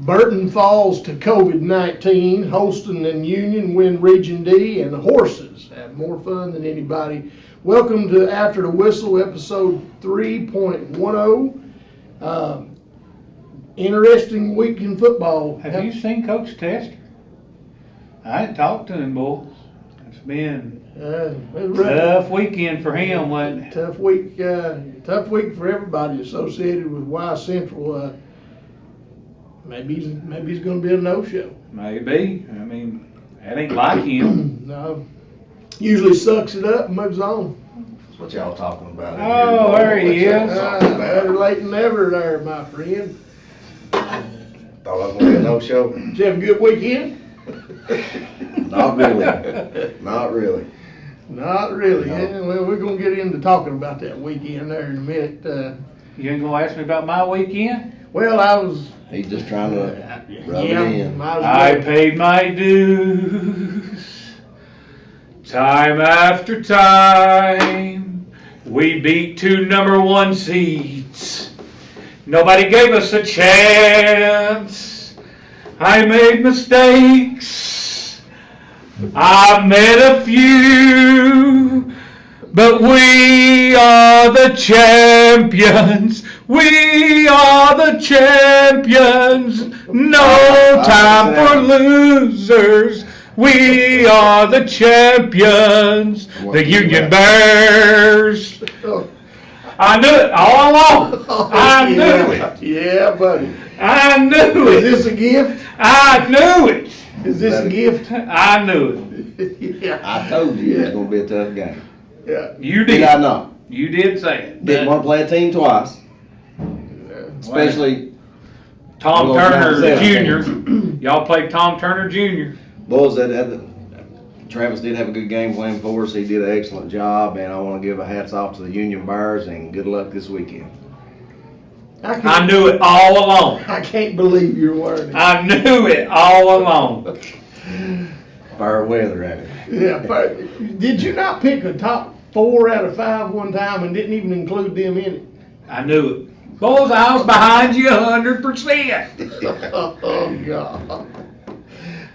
Burton falls to COVID-19. Holston and Union win Region D, and the horses have more fun than anybody. Welcome to After the Whistle, episode 3.10. Interesting week in football. Have you seen Coach Tester? I ain't talked to him, boys. It's been a tough weekend for him, wasn't it? Tough week for everybody associated with Y Central. Maybe he's going to be a no-show. Maybe. I mean, that ain't like him. No. Usually sucks it up and moves on. That's what y'all talking about. Oh, there he is. Better late than never there, my friend. Thought I was going to be a no-show. Did you have a good weekend? Not really. Not really. Not really. No. Yeah, well, we're going to get into talking about that weekend there in a minute. You ain't going to ask me about my weekend? Well, I was... He's just trying to rub it in. I paid my dues. Time after time, we beat 2 number 1 seeds. Nobody gave us a chance. I made mistakes. I made a few. But we are the champions. We are the champions. No time for losers. We are the champions. The Union Bears. I knew it all along. I knew it. Yeah, buddy. I knew it. Is this a gift? I knew it. Is this a gift? I knew it. Yeah. I told you it was going to be a tough game. Yeah. You did. Did I not? You did say it. Didn't want to play a team twice. Especially Tom Well, Turner yeah. Jr. Y'all played Tom Turner Jr. Bulls. Travis did have a good game plan for us. He did an excellent job, and I want to give a hats off to the Union Bears and good luck this weekend. I knew it all along. I can't believe you're wearing it. I knew it all along. Fair weather at it. Yeah, but did you not pick a top 4 out of 5 one time and didn't even include them in it? I knew it. Boys, I was behind you 100%. Oh, God.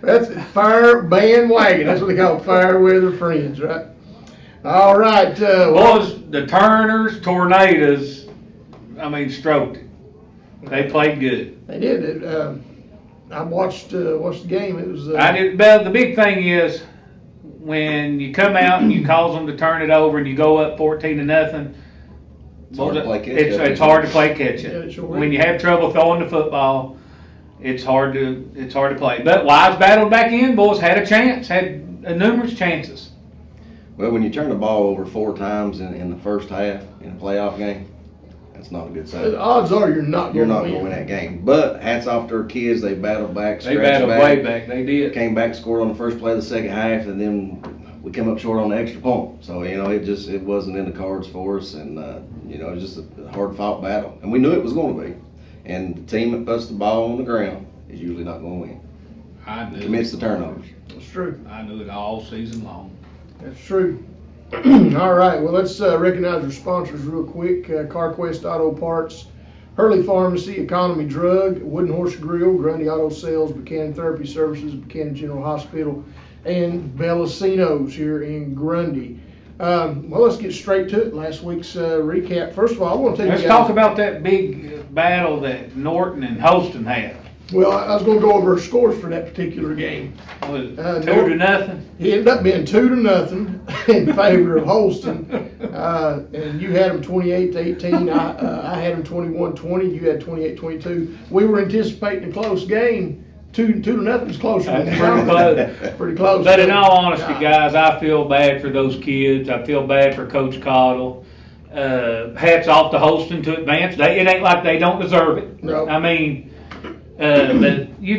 That's fire bandwagon. That's what they call fire weather friends, right? All right. Boys, the Turners, Tornadoes, stroked it. They played good. They did. I watched the game. It was. I did. But the big thing is when you come out and you cause them to turn it over and you go up 14-0. It's hard to play catch up. It's hard to play catch up. Yeah, it sure When is. you have trouble throwing the football, it's hard to play. But Wise battled back in. Boys had a chance, had numerous chances. Well, when you turn the ball over 4 times in the first half in a playoff game, that's not a good sign. The odds are you're not You're going not to going to win that game. But hats off to our kids. They battled back, They scratched battled back, way back. They did. came back, scored on the first play of the second half, and then we came up short on the extra point. So, it wasn't in the cards for us, and, it was just a hard-fought battle. And we knew it was going to be. And the team that puts the ball on the ground is usually not going to win. I knew Commits the turnovers. That's true. I knew it all season long. That's true. All right. Well, let's recognize our sponsors real quick. CarQuest Auto Parts, Hurley Pharmacy, Economy Drug, Wooden Horse Grill, Grundy Auto Sales, Buchanan Therapy Services, Buchanan General Hospital, and Bellacino's here in Grundy. Well, let's get straight to it. Last week's recap. First of all, I want to tell you Let's guys. talk about that big battle that Norton and Holston had. Well, I was going to go over our scores for that particular game. What was it, Norton- 2-0? It ended up being 2-0 in favor of Holston, and you had them 28-18. I had them 21-20. You had 28-22. We were anticipating a close game. 2-0 is closer. That's than pretty close. Pretty close. But in all honesty, guys, I feel bad for those kids. I feel bad for Coach Cottle. Hats off to Holston to advance. It ain't like they don't deserve it. No. But you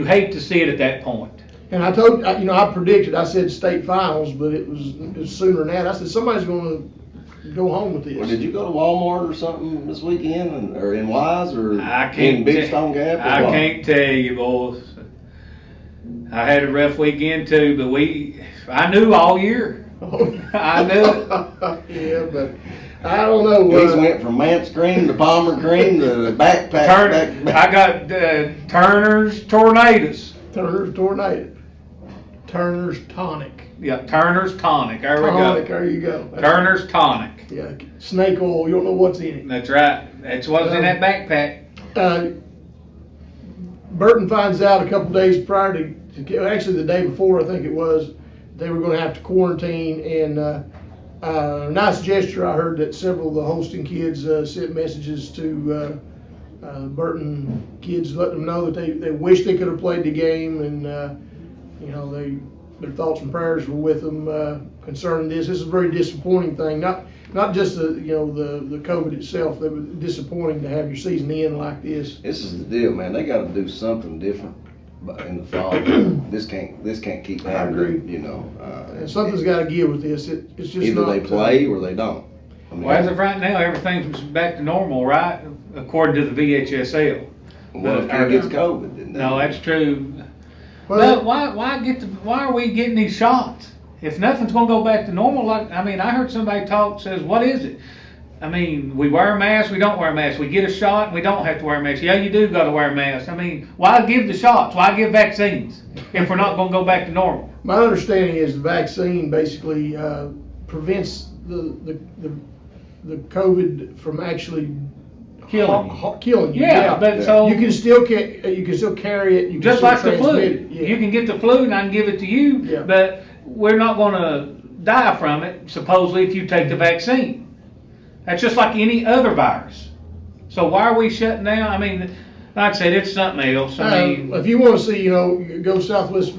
hate to see it at that point. And I told I predicted. I said state finals, but it was sooner than that. I said somebody's going to go home with this. Well, did you go to Walmart or something this weekend, or in Wise, or I can't in Big Stone Gap? I can't tell you, boys. I had a rough weekend too, but I knew all year. I knew it. Yeah, but I don't know. These went from Mance cream to Palmer cream to backpack. I got Turner's Tornadoes. Turner's Tornado. Turner's Tonic. Yeah, Turner's Tonic. There we Tonic, go. there you go. Turner's Tonic. Yeah, snake oil. You don't know what's in it. That's right. That's what's in that backpack. Burton finds out a couple days prior to, actually the day before, I think it was, they were going to have to quarantine. And a nice gesture, I heard that several of the Holston kids sent messages to Burton kids, letting them know that they wish they could have played the game, and their thoughts and prayers were with them concerning this. This is a very disappointing thing. Not just the COVID itself. It was disappointing to have your season end like this. This is the deal, man. They got to do something different in the fall. This can't keep happening. And something's got to give with this. It's just either they play or they don't. Well, as of right now, everything's back to normal, right? According to the VHSL. Well, if kid gets COVID, then no, that's true. Well, why are we getting these shots? If nothing's going to go back to normal, I heard somebody says, what is it? We wear a mask, we don't wear a mask. We get a shot, and we don't have to wear a mask. Yeah, you do got to wear a mask. Why give the shots? Why give vaccines if we're not going to go back to normal? My understanding is the vaccine basically prevents the COVID from actually killing you. Yeah, but so you can still carry it. You can just still like the flu, transmit it. Yeah. you can get the flu, and I can give it to you. Yeah. But we're not going to die from it, supposedly, if you take the vaccine. That's just like any other virus. So why are we shutting down? Like I said, it's something else. If you want to see, go Southwest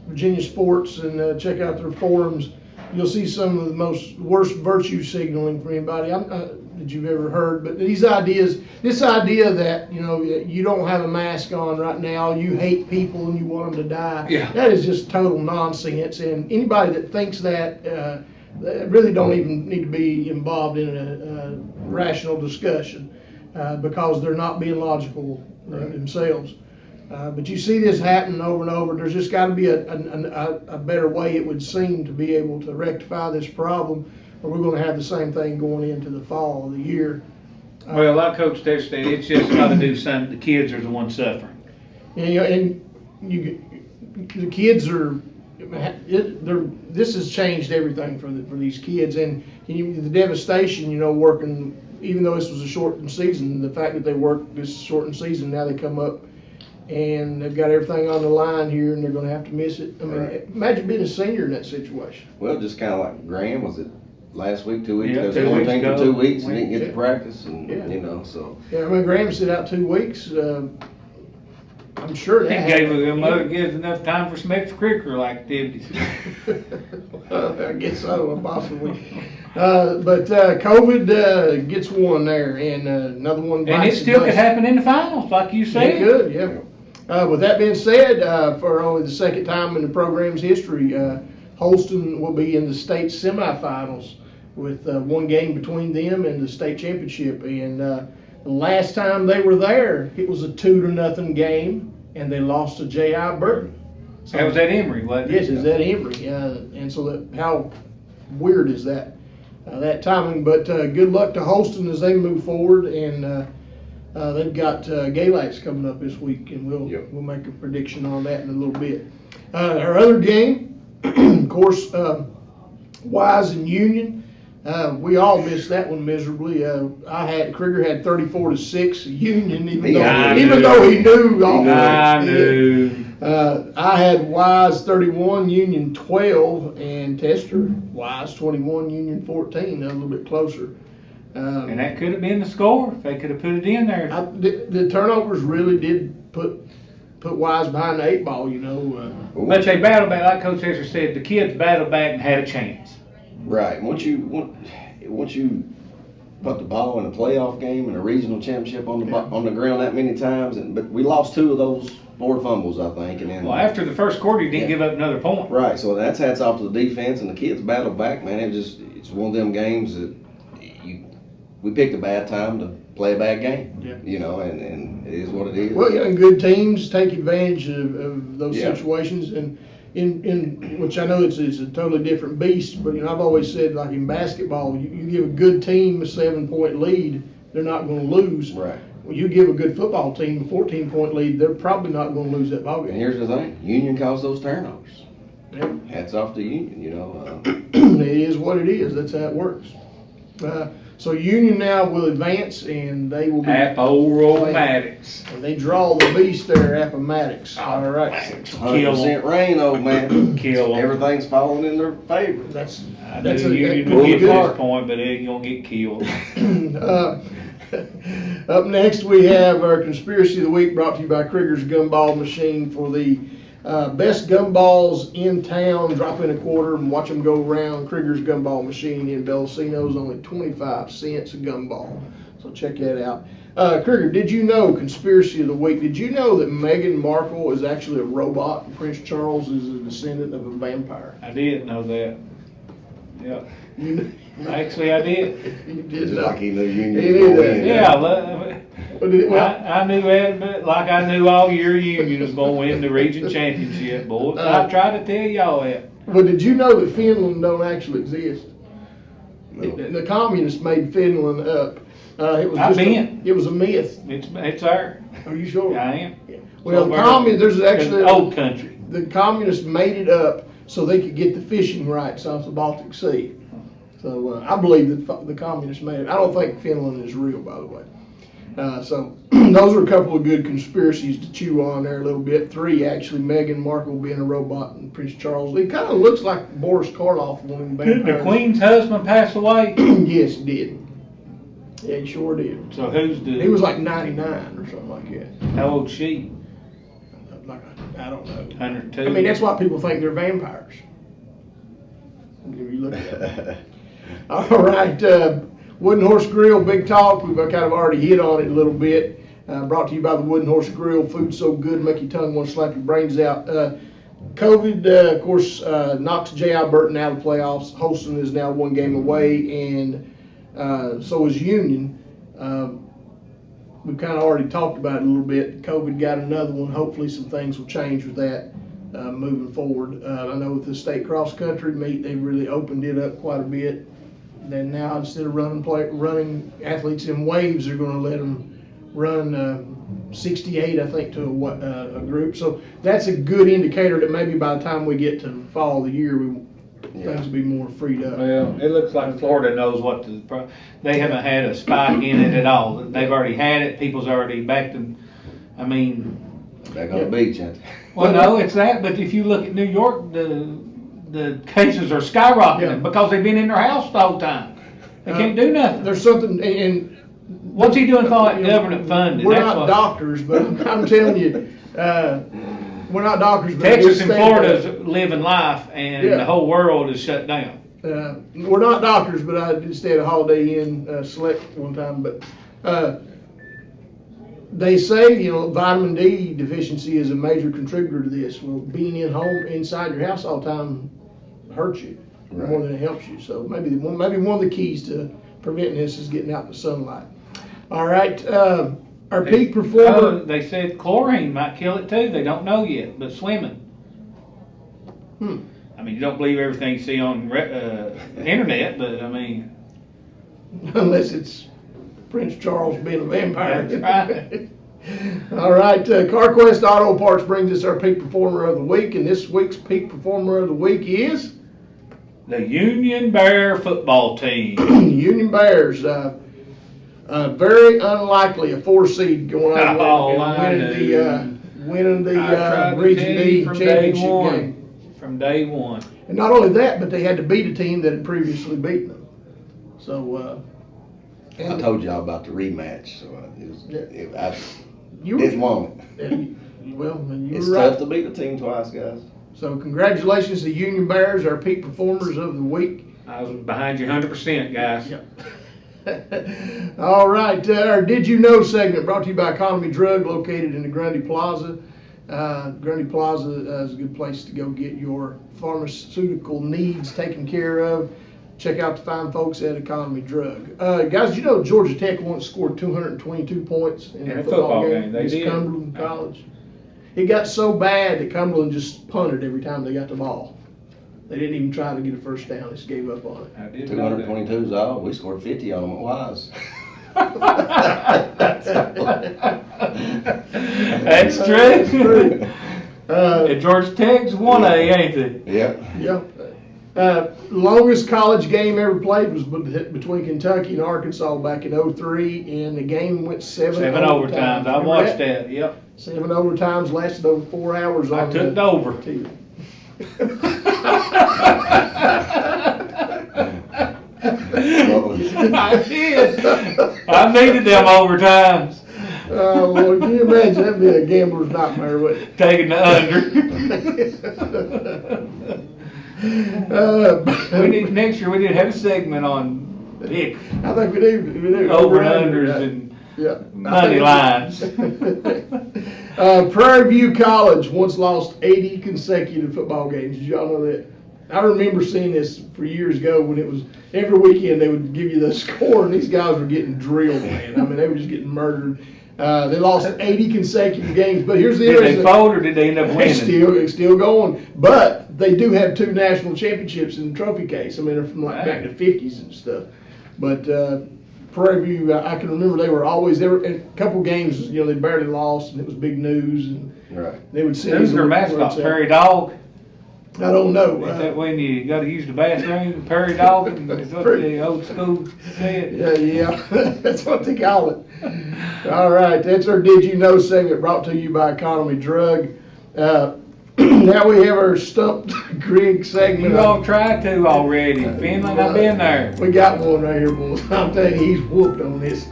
Virginia sports and check out their forums. You'll see some of the worst virtue signaling from anybody that you've ever heard. But this idea that you don't have a mask on right now, you hate people and you want them to die. Yeah. That is just total nonsense. And anybody that thinks that they really don't even need to be involved in a rational discussion because they're not being logical themselves. But you see this happening over and over. There's just got to be a better way, it would seem, to be able to rectify this problem, or we're going to have the same thing going into the fall of the year. Well, like Coach Tess said, it's just got to do something. The kids are the ones suffering. The kids are. This has changed everything for these kids, and the devastation. Working, even though this was a shortened season, the fact that they worked this shortened season, now they come up and they've got everything on the line here, and they're going to have to miss it. Imagine being a senior in that situation. Well, just kind of like Graham, was it last week, 2 weeks? Yeah, 2 weeks ago. For 2 weeks and didn't get Yeah. to practice, and Yeah. so. Yeah, Graham sit out 2 weeks. I'm sure that He gave them other kids enough time for some extracurricular activities. I guess so, possibly. But COVID gets one there, and another one. And it still could happen in the finals, like you said. It could, yeah. With that being said, for only the second time in the program's history, Holston will be in the state semifinals with one game between them and the state championship. And the last time they were there, it was a 2-0 game, and they lost to J.I. Burton. So, That was at Emory, wasn't it? yes, it's at Emory. And so how weird is that timing? But good luck to Holston as they move forward, and they've got Galax coming up this week, and we'll make a prediction on that in a little bit. Our other game, of course, Wise and Union. We all missed that one miserably. Crigger had 34-6 Union, even though he knew all that. I knew. I had Wise 31, Union 12, and Tester Wise 21, Union 14. A little bit closer. And that could have been the score if they could have put it in there. The turnovers really did put Wise behind the 8 ball, But they battled back, like Coach Hester said, the kids battled back and had a chance. Right. Once you put the ball in a playoff game and a regional championship on the ground that many times, but we lost 2 of those 4 fumbles, I think, and then. Well, after the first quarter, you didn't give up another point. Right. So that's hats off to the defense, and the kids battled back. Man, it's one of them games that we picked a bad time to play a bad game. Yeah. And it is what it is. Well, and good teams take advantage of those situations, and in which I know it's a totally different beast, but I've always said, like in basketball, you give a good team a 7-point lead, they're not going to lose. Right. When you give a good football team a 14-point lead, they're probably not going to lose that ball And game. here's the thing, Union caused those turnovers. Yep. Hats off to Union, It is what it is. That's how it works. So Union now will advance, and they will be. Appo-Romatics. And they draw the beast there, Appomattox. All right. 100% rain, old man. Kill 'em. Everything's falling in their favor. I That's knew a Union good would get to part. this point, but they ain't gonna get killed. Up next, we have our Conspiracy of the Week, brought to you by Crigger's Gumball Machine for the best gumballs in town. Drop in a quarter and watch them go around. Crigger's Gumball Machine in Belsino's, only 25 cents a gumball. So check that out. Crigger, did you know, Conspiracy of the Week, did you know that Meghan Markle is actually a robot and Prince Charles is a descendant of a vampire? I did know that. Yeah. You, Actually, I did. you did Just know. like he knew Union He was knew going that. in. Yeah, I knew that, but like I knew all year Union was going to win the region championship, boys. I tried to tell y'all that. Well, did you know that Finland don't actually exist? No. The communists made Finland up. It was I've just been. It was a myth. It's there. Are you sure? I am. Yeah. Well, the Somewhere- there's actually It's old country. the communists made it up so they could get the fishing rights off the Baltic Sea. So I believe that the communists made it. I don't think Finland is real, by the way. So those are a couple of good conspiracies to chew on there a little bit. 3, actually, Meghan Markle being a robot and Prince Charles. It kind of looks like Boris Karloff one. Did the Queen's husband pass away? Yes, he did. Yeah, he sure did. So who's the? He was like 99 or something like that. How old she? Like, I don't know. 102. I mean, that's why people think they're vampires. If you look at it. All right, Wooden Horse Grill, big talk. We've kind of already hit on it a little bit. Brought to you by the Wooden Horse Grill. Food so good, make your tongue want to slap your brains out. COVID, of course, knocks J.I. Burton out of the playoffs. Holston is now 1 game away, and so is Union. We've kind of already talked about it a little bit. COVID got another one. Hopefully some things will change with that moving forward. I know with the state cross country meet, they really opened it up quite a bit. Then now, instead of running athletes in waves, they're going to let them run 68, I think, to a group. So that's a good indicator that maybe by the time we get to fall of the year, things will be more freed up. Well, it looks like Florida knows what they haven't had a spike in it at all. They've already had it. People's already back to. I mean. Back on the beach, ain't they? Well, no, it's that. But if you look at New York, the cases are skyrocketing because they've been in their house the whole time. They can't do nothing. There's something, and What's he doing for all that government funding? we're That's not what- doctors, but I'm telling you, we're not doctors. But Texas and I Florida's living life, and Yeah. the whole world is shut down. We're not doctors, but I did stay at a Holiday Inn Select one time. But they say, vitamin D deficiency is a major contributor to this. Well, being inside your house all the time hurts you more than it helps you. So maybe one of the keys to preventing this is getting out in the sunlight. All right, our peak performer. They said chlorine might kill it too. They don't know yet, but swimming. I mean, you don't believe everything you see on internet, but I mean. Unless it's Prince Charles being a vampire. That's right. All right, CarQuest Auto Parts brings us our peak performer of the week, and this week's peak performer of the week is The Union Bear football team. Union Bears. Very unlikely a 4 seed going out and winning the Region D championship game. From day one. And not only that, but they had to beat a team that had previously beaten them. So. I told y'all about the rematch, so I You didn't want it. You It's were right. tough to beat a team twice, guys. So congratulations to Union Bears, our peak performers of the week. I was behind you 100%, guys. All right, our Did You Know segment brought to you by Economy Drug, located in the Grundy Plaza. Grundy Plaza is a good place to go get your pharmaceutical needs taken care of. Check out the fine folks at Economy Drug. Guys, Georgia Tech once scored 222 points in a football game They against did. Cumberland College. It got so bad that Cumberland just punted every time they got the ball. They didn't even try to get a first down. Just gave up on it. I did know that. 222's all. We scored 50 on them at Wise. That's true. And Georgia Tech's 1A, ain't they? Yeah. Yep. Longest college game ever played was between Kentucky and Arkansas back in '03, and the game went seven overtimes. I watched that. Yep. 7 overtimes, lasted over 4 hours. I took it over. TV. I did. I needed them overtimes. Oh, Lord, can you imagine? That'd be a gambler's nightmare, wouldn't it? Taking the under. Next year we need to have a segment on pick. I think we do. Over and unders and money lines. Prairie View College once lost 80 consecutive football games. Did y'all know that? I remember seeing this for years ago when it was every weekend they would give you the score, and these guys were getting drilled, man. I mean, they were just getting murdered. They lost 80 consecutive games, but here's the interesting. Did they fold or did they end up winning? It's still going, but they do have 2 national championships in the trophy case. I mean, they're from like back in the 50s and stuff. But Prairie View, I can remember they were always there. In a couple games, you know, they barely lost, and it was big news. And they would send. Who's their mascot? Prairie Dog. I don't know. Is that when you got to use the bathroom, Prairie Dog? Is what the old school said? Yeah, that's what they call it. All right, that's our Did You Know segment brought to you by Economy Drug. Now we have our Stump the CRIG segment. You all tried to already. Finland, I've been there. We got one right here, boys. I'm telling you, he's whooped on this.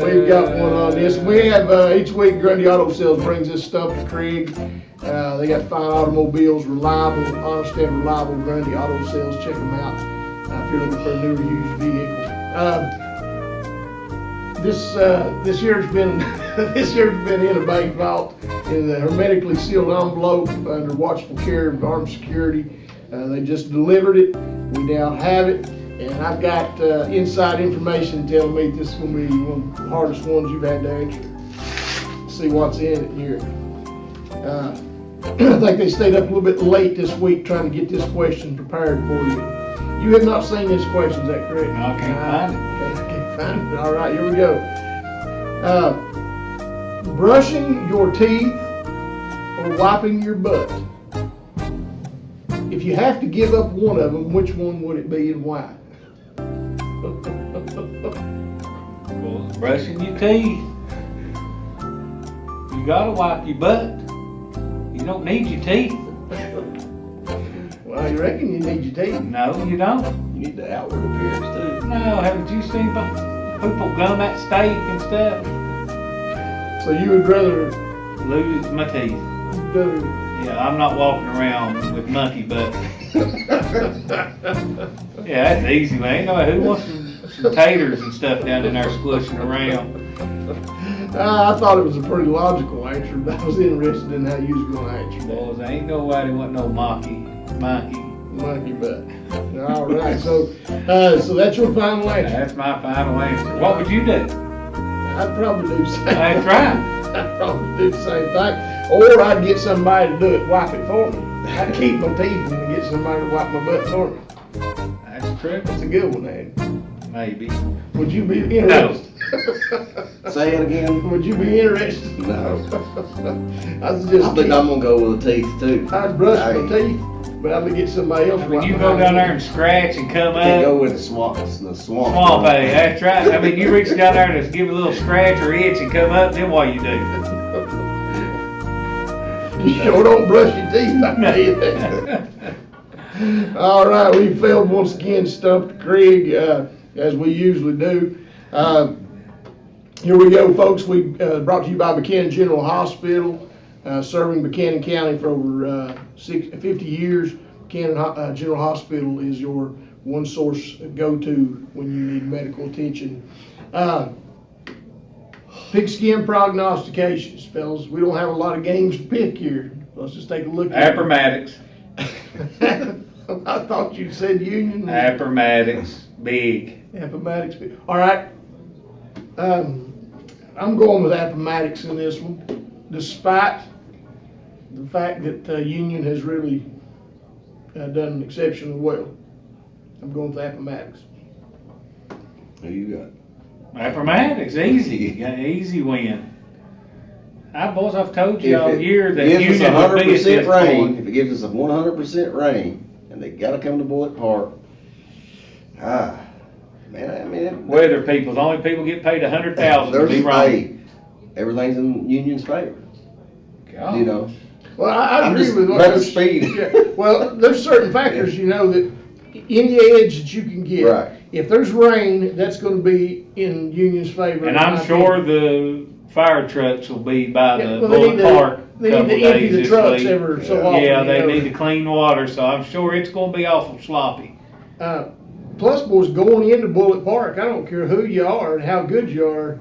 We've got one on this. We have each week Grundy Auto Sales brings us Stump the CRIG. They got fine automobiles, reliable, honest and reliable Grundy Auto Sales. Check them out if you're looking for a new or used vehicle. This year's been in a bank vault in the hermetically sealed envelope under watchful care of armed security. They just delivered it. We now have it. And I've got inside information telling me this is going to be one of the hardest ones you've had to answer. See what's in it here. I think they stayed up a little bit late this week trying to get this question prepared for you. You have not seen this question, is that correct? No, I can't find it. Okay, I can't find it. All right, here we go. Brushing your teeth or wiping your butt. If you have to give up one of them, which one would it be and why? Well, brushing your teeth. You gotta wipe your butt. You don't need your teeth. Well, you reckon you need your teeth? No, you don't. You need the outward appearance too. No, haven't you seen people gum that steak and stuff? So you would rather Lose my teeth. do? Yeah, I'm not walking around with monkey butt. Yeah, that's easy, man. Ain't nobody who wants some taters and stuff down in there squishing around. I thought it was a pretty logical answer, but I was interested in how you was going to answer that. Boys, ain't nobody want no monkey butt. All right, so that's your final answer. That's my final answer. What would you do? I'd probably do the same. That's right. I'd probably do the same thing, or I'd get somebody to do it, wipe it for me. I'd keep my teeth and get somebody to wipe my butt for me. That's true. That's a good one, Andy. Maybe. Would you be interested? Say it again. Would you be interested? No. I think I'm gonna go with the teeth too. I'd brush my teeth, but I'm gonna get somebody else. I mean, you go down there and scratch and come Can't up. go with the swamp. Swamp, hey, that's right. I mean, you reach down there and just give a little scratch or itch and come up, then what you do? You sure don't brush your teeth, I tell you that. All right, we failed once again, Stump the CRIG, as we usually do. Here we go, folks. We brought to you by Buchanan General Hospital, serving Buchanan County for over 50 years. Buchanan General Hospital is your one source go-to when you need medical attention. Pigskin prognostications, fellas. We don't have a lot of games to pick here. Let's just take a look at Appomattox. I thought you said Union. Appomattox, big. Appomattox. All right. I'm going with Appomattox in this one. despite the fact that Union has really done exceptionally well. I'm going with Appomattox. Who you got? Appomattox, easy, got an easy win. Boys, I've told you all year that Union would be at this point. If it gives us a 100% rain, and they gotta come to Bullock Park, man, I mean. Weather people, the only people get paid $100,000 to be wrong. Everything's in Union's favor. God. You know. Well, I agree with what better speed. Yeah. Well, there's certain factors, you know, that any edge that you can get. Right. If there's rain, that's going to be in Union's favor. And I'm sure the fire trucks will be by the well, Bullock Park they couple need to empty days the this trucks week. every so often. Yeah, you they know. need to clean water, so I'm sure it's going to be awful sloppy. Plus, boys, going into Bullock Park, I don't care who you are and how good you are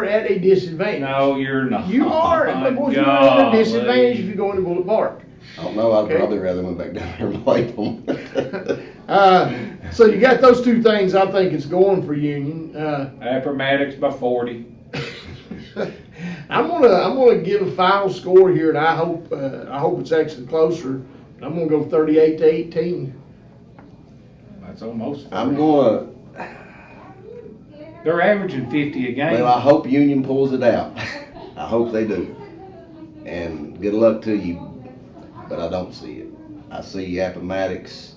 at a disadvantage. No, you're not. You are. Boys, you're at a disadvantage if you go into Bullock Park. I don't know, I'd Okay. probably rather went back down there and play them. So you got those two things I think it's going for Union. Appomattox by 40. I'm gonna give a final score here, and I hope it's actually closer. I'm gonna go 38-18. That's almost. I'm gonna, They're averaging 50 a game. well, I hope Union pulls it out. I hope they do. And good luck to you, but I don't see it. I see Appomattox,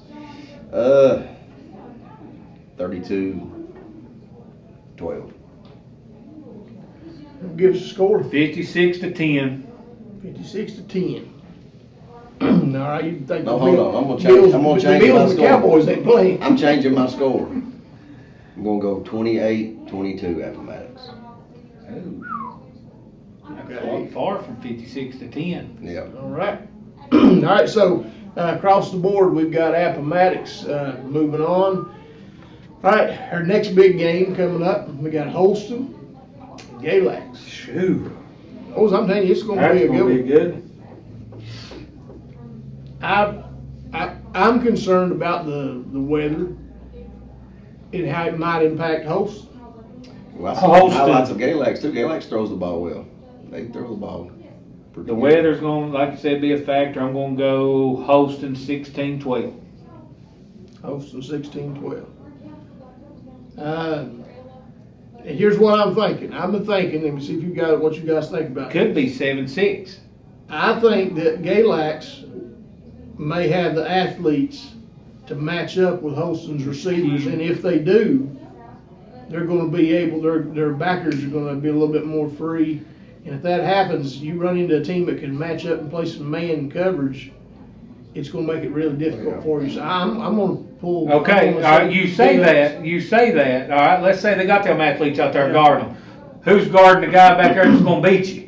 32-12. Give us a score. 56-10. 56-10. All right, you think? No, the hold Bills- on. I'm gonna the change- Bills- I'm gonna the change Bills my and the score. Cowboys ain't playing. I'm changing my score. I'm gonna go 28-22 Appomattox. That's far from 56-10. Yeah. All right. All right. So across the board, we've got Appomattox moving on. All right. Our next big game coming up, we got Holston, Galax. Shoo. Oh, I'm telling you, it's going to That's be a going to be good one. good. I'm concerned about the weather and how it might impact Holston. Well, I saw Holston. highlights of Galax too. Galax throws the ball well. They throw the ball. pretty The good. weather's going to, like I said, be a factor. I'm going to go Holston 16-12. Holston 16-12. And here's what I'm thinking. Let me see if you got what you guys think about it. Could be 7-6. I think that Galax may have the athletes to match up with Holston's receivers, and if they do, they're going to be able. Their backers are going to be a little bit more free, and if that happens, you run into a team that can match up and play some man coverage. It's going to make it really difficult for you. So I'm going to pull. Okay, all right, you say that. All right, let's say they got them athletes out there guarding them. Who's guarding the guy back there that's going to beat you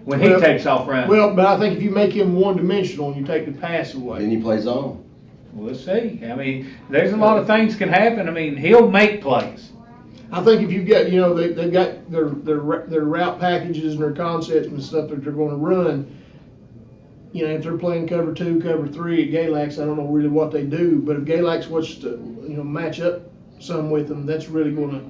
when he takes off running? Well, but I think if you make him one-dimensional and you take the pass away. Then you play zone. We'll see. I mean, there's a lot of things can happen. I mean, he'll make plays. I think if you've got, they've got their route packages and their concepts and stuff that they're going to run. If they're playing cover 2, cover 3 at Galax, I don't know really what they do. But if Galax wants to, match up some with them, that's really going to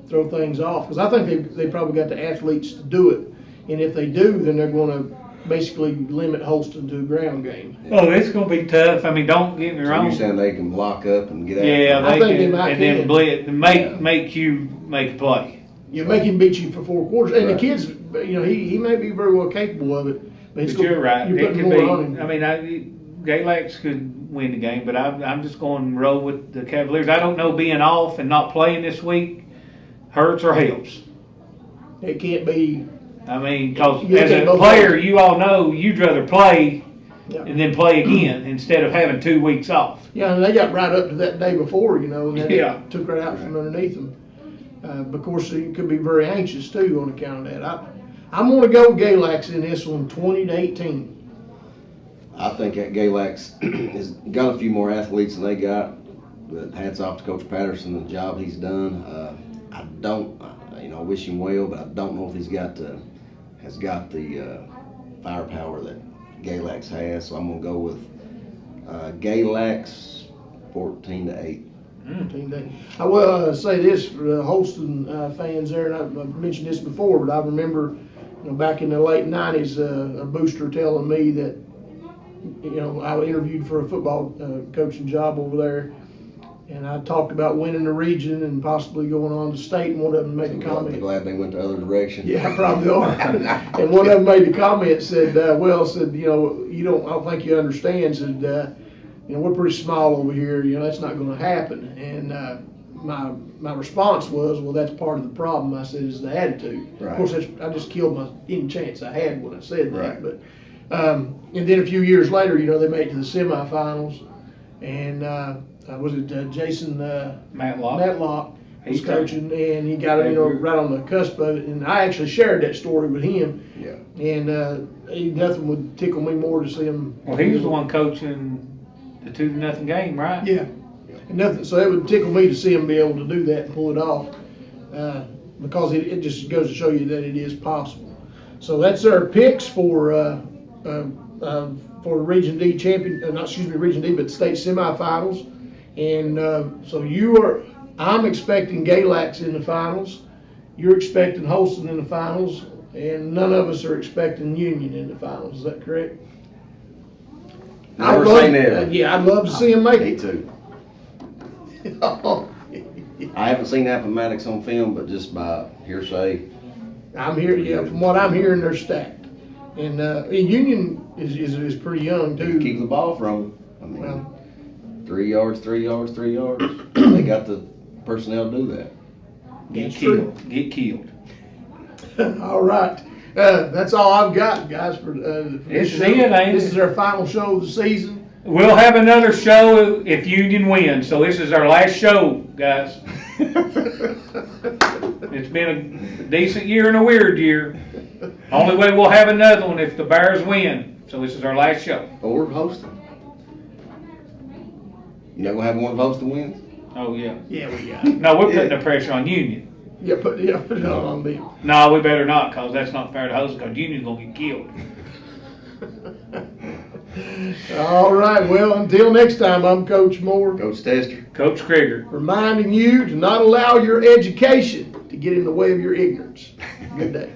throw things off. Because I think they probably got the athletes to do it. And if they do, then they're going to basically limit Holston to a ground game. Oh, it's going to be tough. I mean, don't get me So wrong. you're saying they can block up and get out? Yeah, I they think they can, might and then can. blitz, and make you make a play. You make him beat you for 4 quarters. And Right. the kids, he may be very well capable of it. But you're right. You're It putting could more on be. him. I mean, Galax could win the game, but I'm just going to roll with the Cavaliers. I don't know being off and not playing this week hurts or helps. It can't be. I mean, because You as take a both player, ways. you all know you'd rather play Yeah. and then play again instead of having 2 weeks off. Yeah, and they got right up to that day before, and then Yeah. it took right out from underneath them. Of course, you could be very anxious too on account of that. I'm going to go Galax in this one, 20-18. I think that Galax has got a few more athletes than they got. But hats off to Coach Patterson and the job he's done. I wish him well, but I don't know if has got the firepower that Galax has. So I'm going to go with Galax 14-8. I will say this for the Holston fans there, and I've mentioned this before, but I remember back in the late 90s, a booster telling me that, I interviewed for a football coaching job over there, and I talked about winning the region and possibly going on to state, and one of them made a comment. I'm glad they went the other direction. Yeah, probably are. And one of them made the comment, said, I don't think you understand, said, we're pretty small over here, that's not going to happen. And my response was, well, that's part of the problem. I said, is the attitude. Right. Of course, I just killed any chance I had when I said that. Right. But and then a few years later, they made it to the semifinals, and was it Jason Matlock was coaching, and he got it, right on the cusp of it. And I actually shared that story with him. Yeah. And nothing would tickle me more to see him. Well, he was the one coaching the 2-0 game, right? Yeah. And nothing. So it would tickle me to see him be able to do that and pull it off, because it just goes to show you that it is possible. So that's our picks for Region D Region D, but state semifinals. And so I'm expecting Galax in the finals. You're expecting Holston in the finals, and none of us are expecting Union in the finals. Is that correct? Never say never. Yeah, I'd love to see him make Me it. too. I haven't seen Appomattox on film, but just by hearsay. I'm here. Yeah, from what I'm hearing, they're stacked. And Union is pretty young too. Keep the ball from them. I mean, Well, 3 yards, 3 yards, 3 yards. They got the personnel to do that. Get That's true. killed. Get killed. All right. That's all I've got, guys, for This this is show. it, ain't it? This is our final show of the season. We'll have another show if Union wins. So this is our last show, guys. It's been a decent year and a weird year. Only way we'll have another one if the Bears win. So this is our last show. Or hosting. You not gonna have one of hosting wins? Oh yeah. Yeah, we got it. No, we're putting the pressure on Union. Yeah, put it on me. No, we better not, cause that's not fair to host. Cause Union's gonna get killed. All right. Well, until next time, I'm Coach Moore, Coach Tester. Coach Crigger. reminding you to not allow your education to get in the way of your ignorance. Good day.